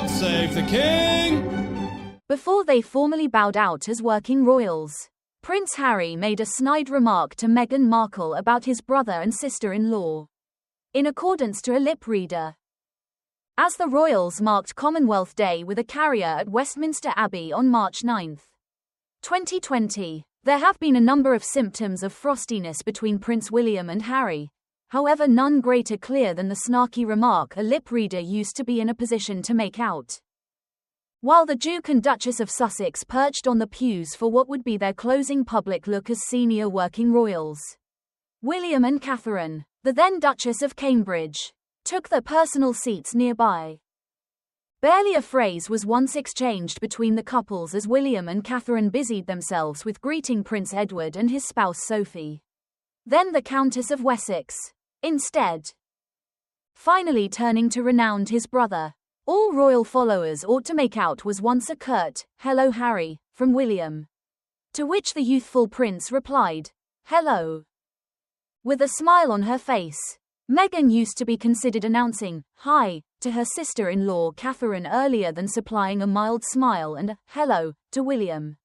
God save the King! Before they formally bowed out as working royals, Prince Harry made a snide remark to Meghan Markle about his brother and sister-in-law, in accordance to a lip reader. As the royals marked Commonwealth Day with a carrier at Westminster Abbey on March 9, 2020, there have been a number of symptoms of frostiness between Prince William and Harry, however none greater clear than the snarky remark a lip reader used to be in a position to make out. While the Duke and Duchess of Sussex perched on the pews for what would be their closing public look as senior working royals, William and Catherine, the then Duchess of Cambridge, took their personal seats nearby. Barely a phrase was once exchanged between the couples as William and Catherine busied themselves with greeting Prince Edward and his spouse Sophie, then the Countess of Wessex, instead. Finally turning to renowned his brother, all royal followers ought to make out was once a curt, "Hello Harry," from William. To which the youthful prince replied, "Hello," with a smile on her face. Meghan used to be considered announcing "hi" to her sister-in-law Catherine earlier than supplying a mild smile and a "hello" to William,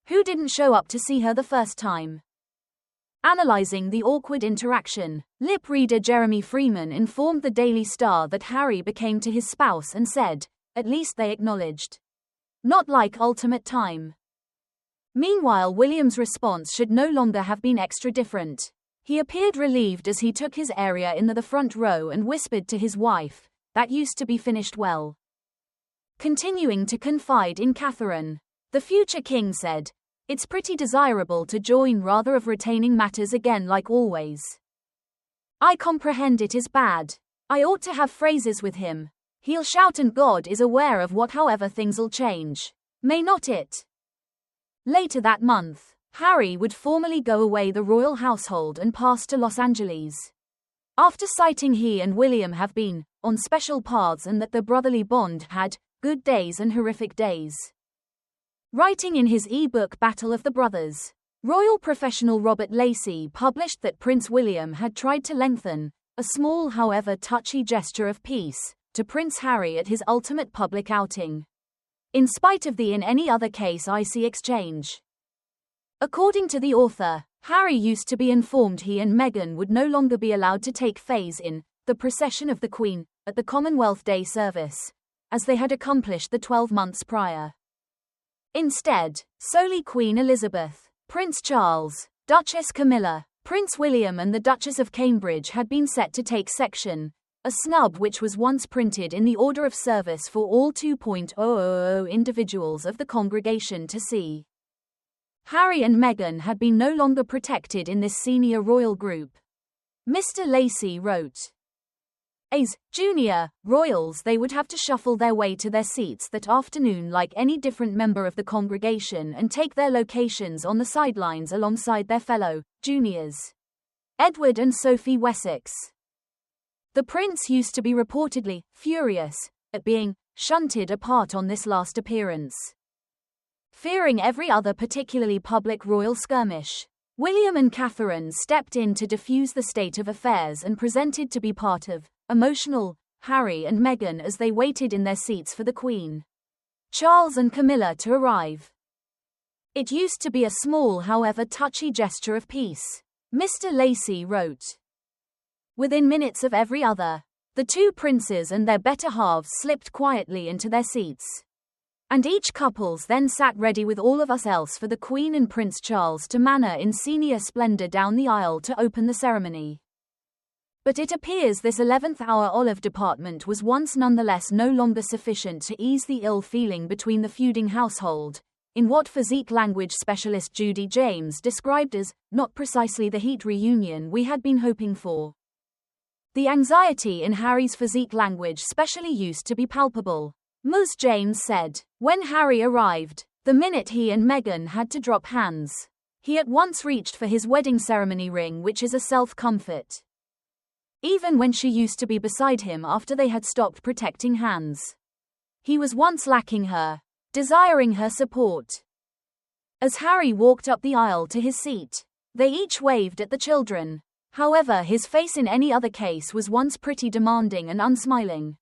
who didn't show up to see her the first time. Analyzing the awkward interaction, lip reader Jeremy Freeman informed the Daily Star that Harry became to his spouse and said, "At least they acknowledged. Not like ultimate time." Meanwhile, William's response should no longer have been extra different. He appeared relieved as he took his area in the front row and whispered to his wife, "That used to be finished well." Continuing to confide in Catherine, the future king said, "It's pretty desirable to join rather of retaining matters again like always. I comprehend it is bad. I ought to have phrases with him. He'll shout and God is aware of what however things'll change. May not it?" Later that month, Harry would formally go away the royal household and pass to Los Angeles, after citing he and William have been on special paths and that the brotherly bond had good days and horrific days. Writing in his e-book Battle of the Brothers, royal professional Robert Lacey published that Prince William had tried to lengthen a small however touchy gesture of peace to Prince Harry at his ultimate public outing, in spite of the in any other case icy exchange. According to the author, Harry used to be informed he and Meghan would no longer be allowed to take phase in the procession of the Queen at the Commonwealth Day service, as they had accomplished the 12 months prior. Instead, solely Queen Elizabeth, Prince Charles, Duchess Camilla, Prince William and the Duchess of Cambridge had been set to take section, a snub which was once printed in the order of service for all 2,000 individuals of the congregation to see. Harry and Meghan had been no longer protected in this senior royal group. Mr. Lacey wrote, "As junior royals they would have to shuffle their way to their seats that afternoon like any different member of the congregation and take their locations on the sidelines alongside their fellow juniors, Edward and Sophie Wessex." The prince used to be reportedly furious at being shunted apart on this last appearance. Fearing every other particularly public royal skirmish, William and Catherine stepped in to defuse the state of affairs and presented to be part of emotional Harry and Meghan as they waited in their seats for the Queen, Charles and Camilla to arrive. "It used to be a small however touchy gesture of peace," Mr. Lacey wrote. Within minutes of every other, the two princes and their better halves slipped quietly into their seats. And each couples then sat ready with all of us else for the Queen and Prince Charles to manner in senior splendor down the aisle to open the ceremony. But it appears this 11th hour olive department was once nonetheless no longer sufficient to ease the ill feeling between the feuding household, in what physique language specialist Judy James described as not precisely the heat reunion we had been hoping for. The anxiety in Harry's physique language specially used to be palpable. Ms. James said, when Harry arrived, the minute he and Meghan had to drop hands, he at once reached for his wedding ceremony ring, which is a self-comfort. Even when she used to be beside him after they had stopped protecting hands, he was once lacking her, desiring her support. As Harry walked up the aisle to his seat, they each waved at the children. However, his face in any other case was once pretty demanding and unsmiling.